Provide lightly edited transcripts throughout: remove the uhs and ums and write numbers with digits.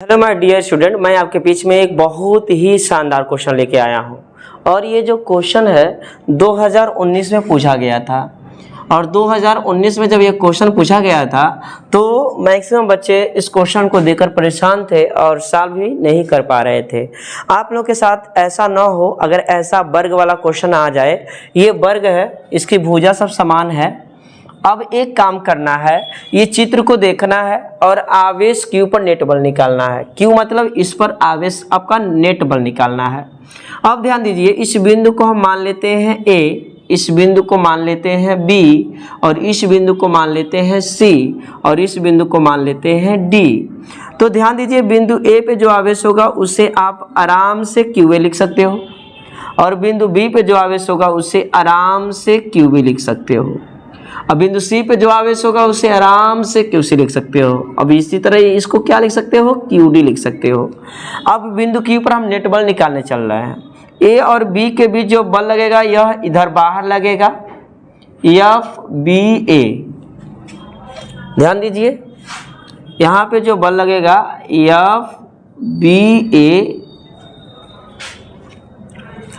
Hello my dear student, मैं आपके बीच में एक बहुत ही शानदार क्वेश्चन लेके आया हूँ। और ये जो क्वेश्चन है 2019 में पूछा गया था। और 2019 में जब ये क्वेश्चन पूछा गया था तो मैक्सिमम बच्चे इस क्वेश्चन को देखकर परेशान थे और सॉल्व भी नहीं कर पा रहे थे। आप लोग के साथ ऐसा ना हो, अगर ऐसा वर्ग वाला क्वेश्चन आ जाए। ये वर्ग है, इसकी भुजा सब समान है। अब एक काम करना है, ये चित्र को देखना है और आवेश Q पर नेट बल निकालना है। Q मतलब इस पर आवेश आपका नेट बल निकालना है। अब ध्यान दीजिए, इस बिंदु को हम मान लेते हैं A, इस बिंदु को मान लेते हैं B, और इस बिंदु को मान लेते हैं C, और इस बिंदु को मान लेते हैं D। तो ध्यान दीजिए, बिंदु A पे जो आवेश होगा उसे आप आराम से QA लिख सकते हो, और बिंदु B पे जो आवेश होगा उसे आराम से QB लिख सकते हो। अब बिंदु C पे जो आवेश होगा उसे आराम से QC लिख सकते हो। अब इसी तरह इसको क्या लिख सकते हो, QD लिख सकते हो। अब बिंदु Q पर हम नेट बल निकालने चल रहे हैं। A और B के बीच जो बल लगेगा यह इधर बाहर लगेगा, FBA। ध्यान दीजिए, यहाँ पे जो बल लगेगा FBA।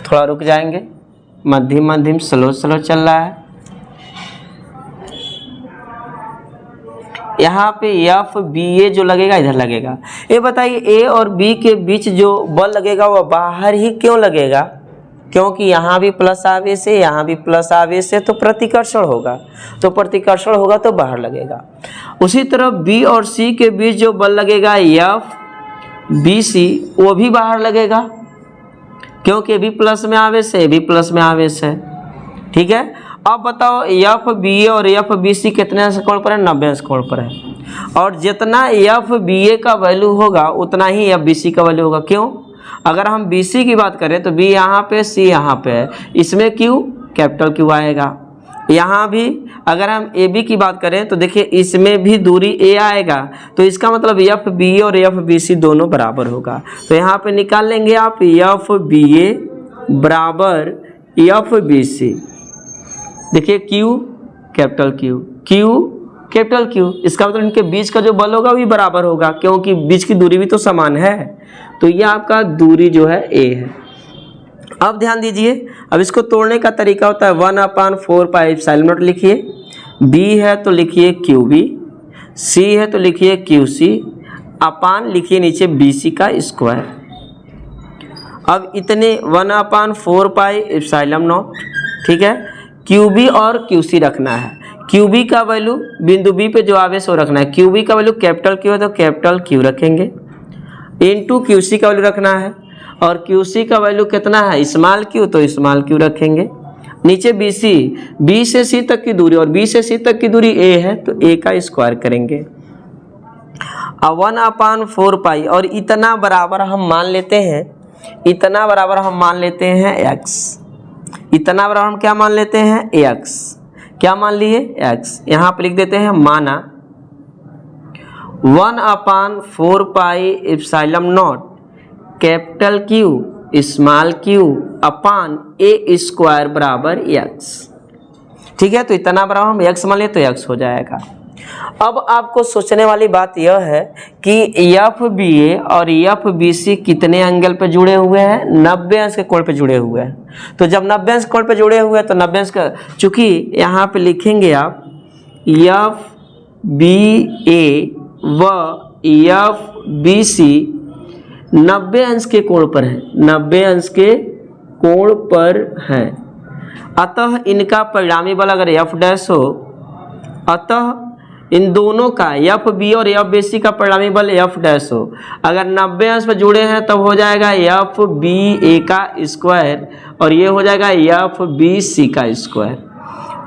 थोड़ा रुक जाएंगे, मध्यम मध्यम स्लो स्लो चल रहा है। यहाँ पे FBA जो लगेगा इधर लगेगा। ये बताइए, A और B के बीच जो बल लगेगा वह बाहर ही क्यों लगेगा? क्योंकि यहाँ भी प्लस आवेश है, यहाँ भी प्लस आवेश है, तो प्रतिकर्षण होगा। तो प्रतिकर्षण होगा तो बाहर लगेगा। उसी तरह B और C के बीच जो बल लगेगा FBC, वो भी बाहर लगेगा, क्योंकि ये भी प्लस में आवेश है, ये भी प्लस में आवेश है। ठीक है। अब बताओ, FBA और FBC कितने अंश कोण पर है? 90 अंश कोण पर है। और जितना FBA का वैल्यू होगा उतना ही FBC का वैल्यू होगा। क्यों? अगर हम BC की बात करें तो B यहाँ पे, C यहाँ पे है, इसमें Q कैपिटल Q आएगा। यहाँ भी अगर हम AB की बात करें तो देखिए इसमें भी दूरी A आएगा, तो इसका मतलब FBA और FBC दोनों बराबर होगा। तो यहाँ पे निकाल लेंगे आप FBA बराबर FBC। देखिए Q capital Q, Q capital Q, इसका मतलब इनके बीच का जो बल होगा भी बराबर होगा, क्योंकि बीच की दूरी भी तो समान है। तो ये आपका दूरी जो है A है। अब ध्यान दीजिए, अब इसको तोड़ने का तरीका होता है 1/4πε0 लिखिए। B है तो लिखिए QB, C है तो लिखिए QC, अपान लिखिए नीचे BC का स्क्वायर। अब इतने 1/4πε0, ठीक है। QB और QC रखना है। QB का वैल्यू बिंदु B पे जो आवेश हो रखना है। QB का वैल्यू कैपिटल Q है तो कैपिटल Q रखेंगे, इनटू QC का वैल्यू रखना है। और QC का वैल्यू कितना है, स्मॉल Q, तो स्मॉल Q रखेंगे। नीचे BC, B से C तक की दूरी, और B से C तक की दूरी A है तो A का स्क्वायर करेंगे। अब 1/4π, और इतना बराबर हम मान लेते हैं, इतना बराबर हम मान लेते हैं x। इतना बराबर हम क्या मान लेते हैं, x। क्या मान लिए, x। यहाँ पे लिख देते हैं माना 1/4πε0 capital Q small Q upon A square बराबर x। ठीक है। तो इतना बराबर हम x मान लिए तो x हो जाएगा। अब आपको सोचने वाली बात यह है कि FBA और FBC कितने एंगल पे जुड़े हुए हैं, 90 अंश के कोण पे जुड़े हुए हैं। तो जब 90 अंश कोण पे जुड़े हुए हैं तो 90 अंश का, चूंकि यहाँ पे लिखेंगे आप FBA व FBC 90 अंश के कोण पर है, 90 अंश के कोण पर है। अतः इनका परिणामी बल अगर F' हो, अतः इन दोनों का FB और FBC का परिणामी बल F' हो। अगर 90 अंश पर जुड़े हैं तब हो जाएगा FBA का स्क्वायर, और ये हो जाएगा FBC का स्क्वायर।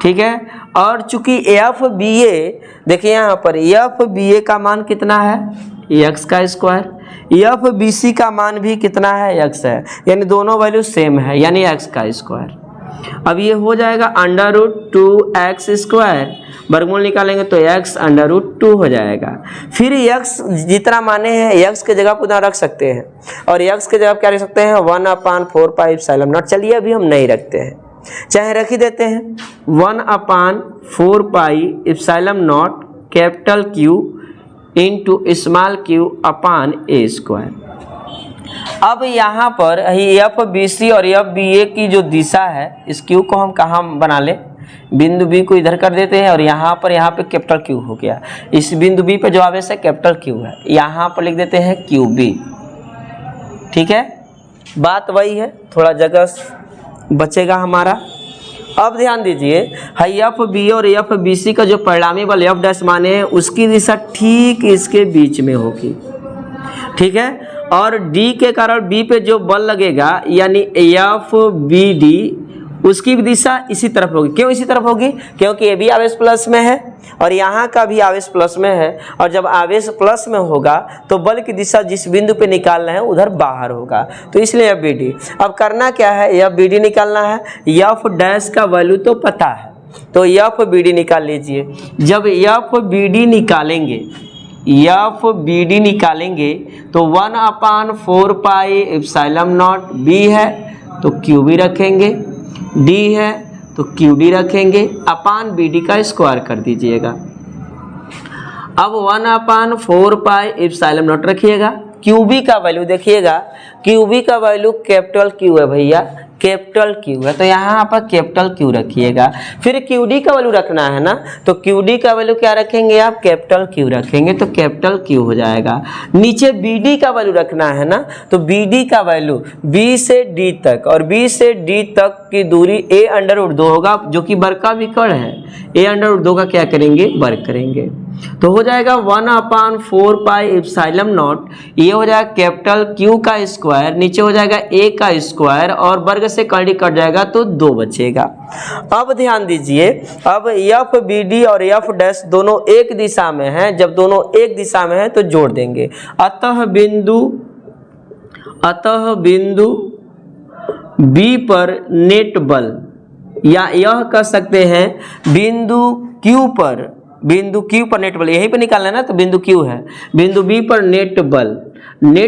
ठीक है। और चूंकि FBA, देखिए यहाँ पर FBA का मान कितना है, x का स्क्वायर, FBC का मान भी कितना है, x है, यानी दोनों वैल्यू सेम है, यानी x का स्क्वायर। अब ये हो जाएगा √2x², वर्गमूल निकालेंगे तो x √2 हो जाएगा। फिर x जितना माने हैं x के जगह उतना रख सकते हैं, और x के जगह क्या रख सकते हैं, 1/4πε0। चलिए अभी हम नहीं रखते हैं, चाहे रख ही देते हैं। 1/4πε0 capital Q into small Q upon ए स्क्वायर। अब यहाँ पर एफ बी सी और एफ बी ए की जो दिशा है, इस क्यू को हम कहाँ बना ले, बिंदु बी को इधर कर देते हैं और यहाँ पे कैपिटल क्यू हो गया। इस बिंदु बी पे जो आवेश है कैपिटल क्यू है, यहाँ पर लिख देते हैं क्यू बी। ठीक है, बात वही है, थोड़ा जगह बचेगा हमारा। अब ध्यान दीजिए, एफ बी और एफ बी सी का जो परिणामी बल एफ डैश माने हैं उसकी दिशा ठीक इसके बीच में होगी। ठीक है, और डी के कारण बी पे जो बल लगेगा यानी एफ बी डी, उसकी भी दिशा इसी तरफ होगी। क्यों इसी तरफ होगी? क्योंकि ये भी आवेश प्लस में है और यहाँ का भी आवेश प्लस में है, और जब आवेश प्लस में होगा तो बल की दिशा जिस बिंदु पे निकालना है उधर बाहर होगा, तो इसलिए एफ बी डी। अब करना क्या है, एफ बी डी निकालना है। एफ डैश का वैल्यू तो पता है, तो एफ बी डी निकाल लीजिए। जब एफ बी डी निकालेंगे तो 1/4 पाई एप्सिलॉन नॉट, बी है तो क्यू बी रखेंगे, डी है तो क्यू डी रखेंगे, अपान बी डी का स्क्वायर कर दीजिएगा। अब 1/4 पाई एप्सिलॉन नॉट रखिएगा। क्यू बी का वैल्यू देखिएगा, क्यू बी का वैल्यू कैपिटल क्यू है भैया, कैपिटल क्यू है, तो यहाँ पर कैपिटल क्यू रखिएगा। फिर क्यू डी का वैल्यू रखना है ना, तो क्यू डी का वैल्यू क्या रखेंगे आप, कैपिटल क्यू रखेंगे, तो कैपिटल क्यू हो जाएगा। नीचे बी डी का वैल्यू रखना है ना, तो बी डी का वैल्यू बी से डी तक, और बी से डी तक की दूरी a√2 होगा, जो कि वर्ग का विकर्ण है। a√2 का क्या करेंगे, वर्ग करेंगे, तो हो जाएगा 1/4 पाई एप्सिलॉन नॉट, ये हो जाएगा कैपिटल क्यू का स्क्वायर, नीचे हो जाएगा a का स्क्वायर और वर्ग से कड़ी कट जाएगा तो 2 बचेगा। अब ध्यान दीजिए, अब एफ बी डी और एफ डैश दोनों एक दिशा में हैं, जब दोनों एक दिशा में हैं तो जोड़ देंगे। अतः बिंदु बी पर नेट बल, या यह कह सकते हैं बिंदु क्यू पर नेट बल, यहीं पे निकालना है ना, तो बिंदु क्यू है, बिंदु बी पर नेट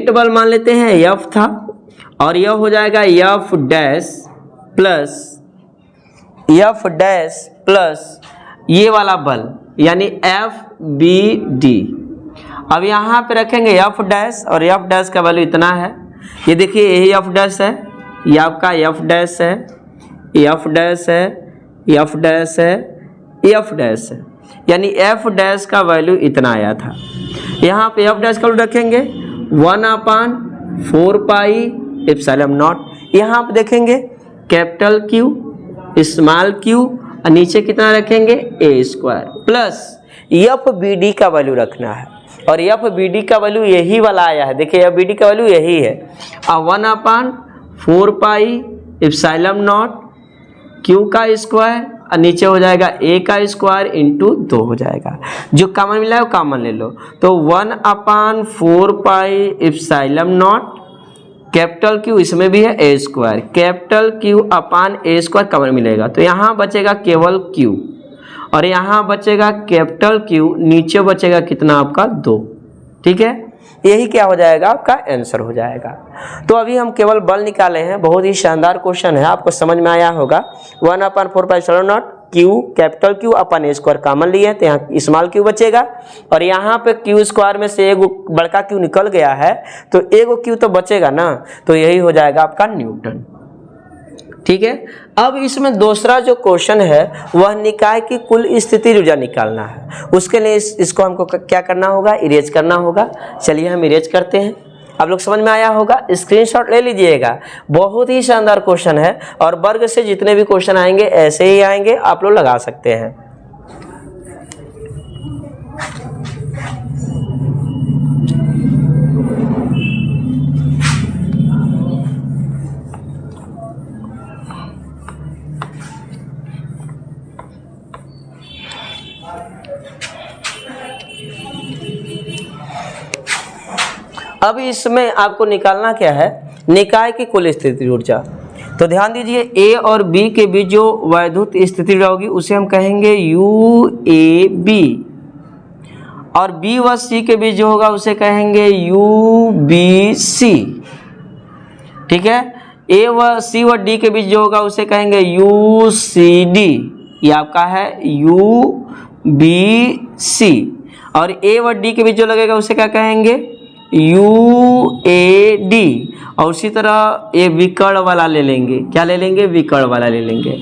बल मान लेते हैं एफ था, और यह हो जाएगा एफ डैश प्लस ये वाला बल यानी एफ बी डी। अब यहाँ पे रखेंगे एफ डैश, और एफ डैश का वैल्यू इतना है, ये देखिए यही एफ डैश है, ये आपका एफ डैश है, एफ डैश है, एफ डैश है, एफ डैश है, यानी एफ डैश का वैल्यू इतना आया था। यहाँ पे एफ डैश का वैल्यू रखेंगे 1/4 पाई एप्सिलॉन नॉट, यहाँ पे देखेंगे कैपिटल क्यू स्मॉल क्यू, और नीचे कितना रखेंगे A square, plus F B D का वैल्यू रखना है, और एफ बी डी का वैल्यू यही वाला आया है, देखिए एफ बी डी का वैल्यू यही है, 1/4 पाई एप्सिलॉन नॉट क्यू का स्क्वायर, और नीचे हो जाएगा a का स्क्वायर इंटू 2 हो जाएगा, जो कॉमन मिला है वो कॉमन ले लो, तो 1/4 pi epsilon not capital Q, इसमें भी है a square, capital Q upon a square common मिलेगा, तो यहाँ बचेगा केवल q, और यहाँ बचेगा कैपिटल क्यू, नीचे बचेगा कितना आपका 2। ठीक है, यही क्या हो जाएगा, आपका आंसर हो जाएगा। तो अभी हम केवल बल निकाले हैं, बहुत ही शानदार क्वेश्चन है, आपको समझ में आया होगा। 1/4 pi epsilon nought Q capital Q अपन ए स्क्वायर कॉमन लिए, तो यहाँ स्मॉल क्यू बचेगा, और यहाँ पे क्यू स्क्वायर में से एगो बड़का क्यू निकल गया है, तो एगो क्यू तो बचेगा ना, तो यही हो जाएगा आपका न्यूटन। ठीक है, अब इसमें दूसरा जो क्वेश्चन है वह निकाय की कुल स्थिति ऊर्जा निकालना है। उसके लिए इसको हमको क्या करना होगा, इरेज करना होगा। चलिए हम इरेज करते हैं। आप लोग समझ में आया होगा, स्क्रीनशॉट ले लीजिएगा। बहुत ही शानदार क्वेश्चन है, और वर्ग से जितने भी क्वेश्चन आएंगे ऐसे ही आएंगे, आप लोग लगा सकते हैं। अब इसमें आपको निकालना क्या है, निकाय की कुल स्थिति ऊर्जा। तो ध्यान दीजिए, ए और बी के बीच जो वैद्युत स्थिति ऊर्जा होगी उसे हम कहेंगे यू ए बी, और बी व सी के बीच जो होगा उसे कहेंगे यू बी सी। ठीक है, ए व सी व डी के बीच जो होगा उसे कहेंगे यू सी डी, ये आपका है यू बी सी। और ए और डी के बीच जो लगेगा उसे क्या कहेंगे, यू ए डी। और उसी तरह ये विकर्ण वाला ले लेंगे, क्या ले लेंगे, विकर्ण वाला ले लेंगे।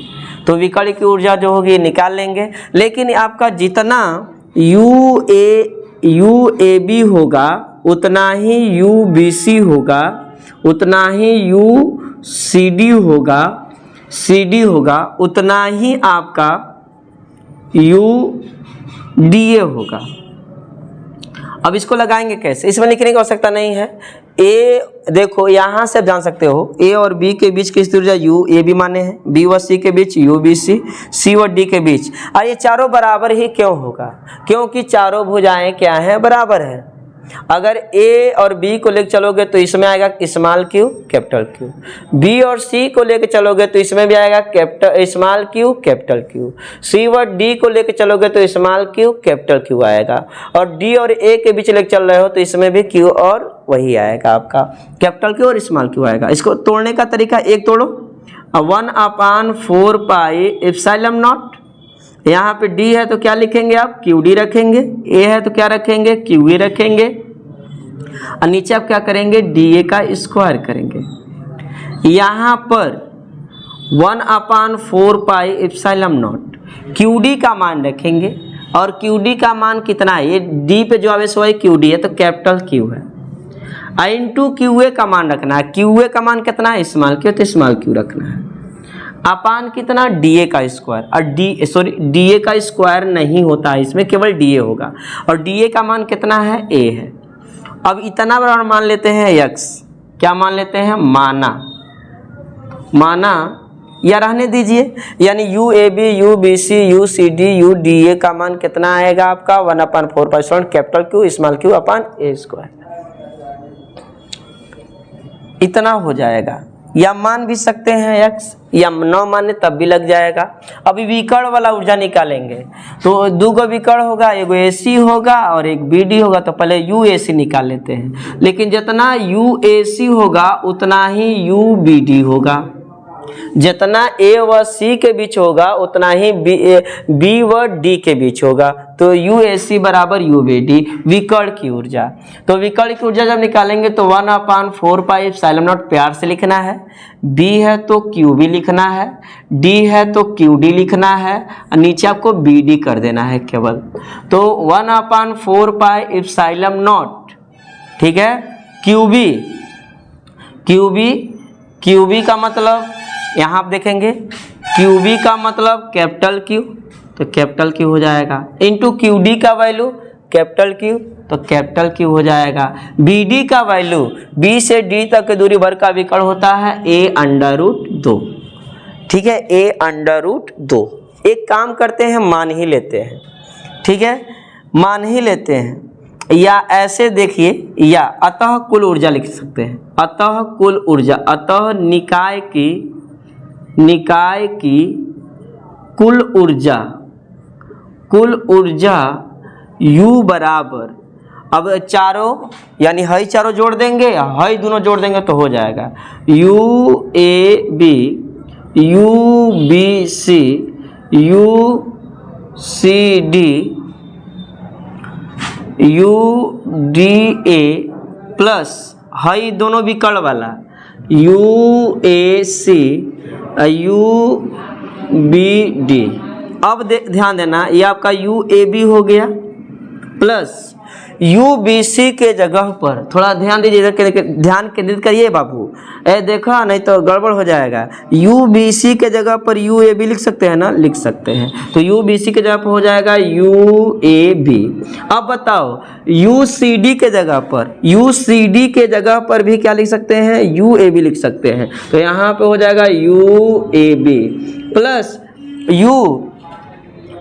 तो विकर्ण की ऊर्जा जो होगी निकाल लेंगे। लेकिन आपका जितना यू ए बी होगा उतना ही यू बी सी होगा, उतना ही यू सी डी होगा, उतना ही आपका यू डी ए होगा। अब इसको लगाएंगे कैसे, इसमें लिखने की आवश्यकता नहीं है। ए देखो यहाँ से आप जान सकते हो ए और बी के बीच की ऊर्जा यू ए बी माने हैं, बी व सी के बीच यू बी सी, सी और डी के बीच। और ये चारों बराबर ही क्यों होगा, क्योंकि चारों भुजाएं क्या हैं, बराबर है। अगर ए और बी को लेकर चलोगे तो इसमें आएगा small Q capital Q, B और सी को लेकर चलोगे तो इसमें भी आएगा capital small Q capital Q, C और डी को लेकर चलोगे तो स्मॉल क्यू कैपिटल क्यू आएगा, और डी और ए के बीच लेकर चल रहे हो तो इसमें भी क्यू और वही आएगा आपका कैपिटल क्यू और स्मॉल क्यू आएगा। इसको तोड़ने का तरीका एक तोड़ो, 1/4 पाई एप्सिलॉन नॉट। यहाँ पे डी है तो क्या लिखेंगे आप, क्यू डी रखेंगे, ए है तो क्या रखेंगे, क्यू ए रखेंगे, और नीचे आप क्या करेंगे, डी ए का स्क्वायर करेंगे। यहाँ पर 1/4 pi epsilon nought Q D का मान रखेंगे, और क्यू डी का मान कितना है, ये डी पे जो आवेश हुआ है क्यू डी है तो कैपिटल क्यू है, इंटू क्यू ए का मान रखना है। क्यू ए का मान कितना है, स्मॉल क्यू, तो स्मॉल क्यू रखना है, अपान कितना, डी ए का स्क्वायर। और डी ए का स्क्वायर नहीं होता है इसमें, केवल डी ए होगा, और डी ए का मान कितना है, ए है। अब इतना बराबर मान लेते हैं एक्स, क्या मान लेते हैं, माना या रहने दीजिए, यानी U A B, U B C, U C D, U D A का मान कितना आएगा आपका, 1/4 capital Q small Q upon ए स्क्वायर, इतना हो जाएगा। या मान भी सकते हैं एक्स, या न माने तब भी लग जाएगा। अभी विकर्ण वाला ऊर्जा निकालेंगे तो दो गो विकर्ण होगा, एक ए सी होगा और एक बी डी होगा, तो पहले यू ए सी निकाल लेते हैं। लेकिन जितना यू ए सी होगा उतना ही यू बी डी होगा, जितना ए व सी के बीच होगा उतना ही बी व डी के बीच होगा, तो यू ए सी बराबर यू बी डी, विकर्ण की ऊर्जा। तो विकर्ण की ऊर्जा जब निकालेंगे तो 1/4 पाई एप्सिलॉन नॉट प्यार से लिखना है, बी है तो क्यू बी लिखना है, डी है तो क्यू डी लिखना है, और नीचे आपको बी डी कर देना है केवल। तो 1/4 पाई एप्सिलॉन नॉट, ठीक है, क्यू बी का मतलब यहाँ आप देखेंगे क्यू बी का मतलब कैपिटल क्यू, तो कैपिटल क्यू हो जाएगा, इंटू क्यू डी का वैल्यू कैपिटल क्यू, तो कैपिटल क्यू हो जाएगा। बी डी का वैल्यू, बी से डी तक की दूरी भर का विकर्ण होता है a√2, ठीक है, a√2। एक काम करते हैं, मान ही लेते हैं, ठीक है, मान ही लेते हैं, या ऐसे देखिए, या अतः कुल ऊर्जा लिख सकते हैं, अतः कुल ऊर्जा, अतः निकाय की कुल ऊर्जा U बराबर, अब चारों यानी हई चारों जोड़ देंगे, हई दोनों जोड़ देंगे तो हो जाएगा U A B, U B C, U C D, U D A plus हई दोनों विकर्ण वाला U A C, U B D. अब ध्यान देना, ये आपका यू ए बी हो गया प्लस यू बी सी के जगह पर, थोड़ा ध्यान दीजिए, ध्यान केंद्रित करिए बाबू, देखा नहीं तो गड़बड़ हो जाएगा। यू बी सी के जगह पर यू ए बी लिख सकते हैं ना, लिख सकते हैं, तो यू बी सी के जगह पर हो जाएगा यू ए बी। अब बताओ यू सी डी के जगह पर, यू सी डी के जगह पर भी क्या लिख सकते हैं, यू ए बी लिख सकते हैं, तो यहाँ पे हो जाएगा U A B plus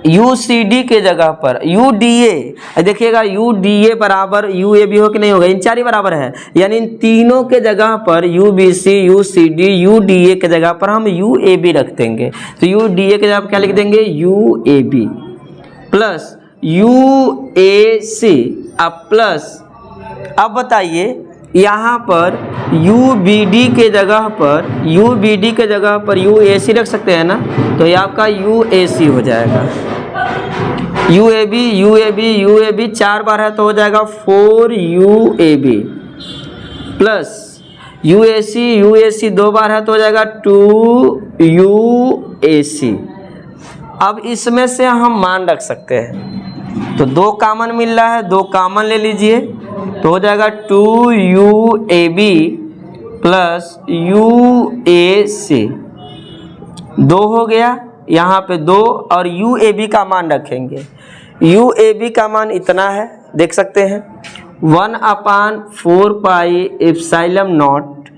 U C D के जगह पर यू डी ए, देखिएगा यू डी ए बराबर यू ए बी हो कि नहीं होगा, इन चार ही बराबर है, यानी इन तीनों के जगह पर U B C, U C D, U D A के जगह पर हम यू ए बी रख देंगे, तो यू डी ए के जगह पर क्या लिख देंगे, U A B plus U A C, अब प्लस, अब बताइए यहाँ पर यू बी डी के जगह पर यू ए सी रख सकते हैं ना, तो ये आपका यू ए सी हो जाएगा, UAB 4 बार है तो हो जाएगा 4UAB प्लस UAC 2 बार है तो हो जाएगा 2UAC। अब इसमें से हम मान रख सकते हैं, तो 2 कॉमन मिल रहा है, 2 कॉमन ले लीजिए तो हो जाएगा 2UAB प्लस UAC। 2 हो गया, यहाँ पे 2 और UAB का मान रखेंगे। UAB का मान इतना है, देख सकते हैं 1/4 pi epsilon not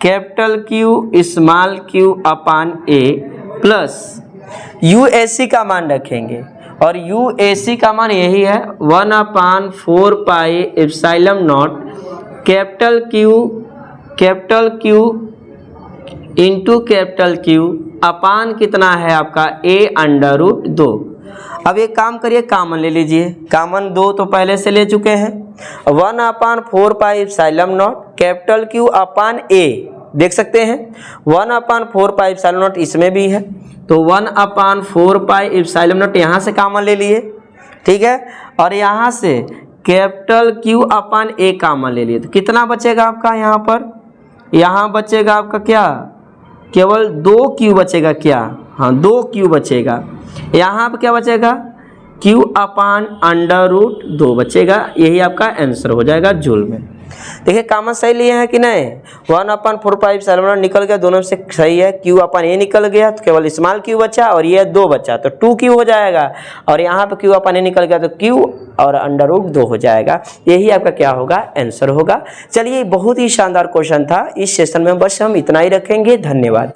capital Q small q upon A plus UAC का मान रखेंगे और UAC का मान यही है 1/4 pi epsilon not capital Q into capital Q अपान कितना है आपका A√2। अब एक काम करिए, कॉमन ले लीजिए। कॉमन 2 तो पहले से ले चुके हैं। 1/4 pi epsilon not capital Q upon A, देख सकते हैं 1/4 पाई एप्सिलॉन नॉट इसमें भी है, तो 1/4 पाई एप्सिलॉन नॉट यहाँ से कॉमन ले लिए, ठीक है। और यहाँ से capital Q upon A common ले लिए, तो कितना बचेगा आपका यहाँ पर? यहाँ बचेगा आपका क्या, केवल 2Q बचेगा क्या? हाँ 2Q बचेगा। यहाँ पर क्या बचेगा? Q अपान √2 बचेगा। यही आपका आंसर हो जाएगा जूल में। देखिए कॉमन सही लिए हैं कि नहीं? 1/4 पाई एप्सिलॉन नॉट निकल गया, दोनों से सही है। Q अपान A निकल गया तो केवल स्मॉल q बचा और ये 2 बचा तो 2Q हो जाएगा। और यहाँ पे Q अपान A निकल गया तो Q और √2 हो जाएगा। यही आपका क्या होगा? आंसर होगा। चलिए बहुत ही शानदार क्वेश्चन था। इस सेशन में बस हम इतना ही रखेंगे। धन्यवाद।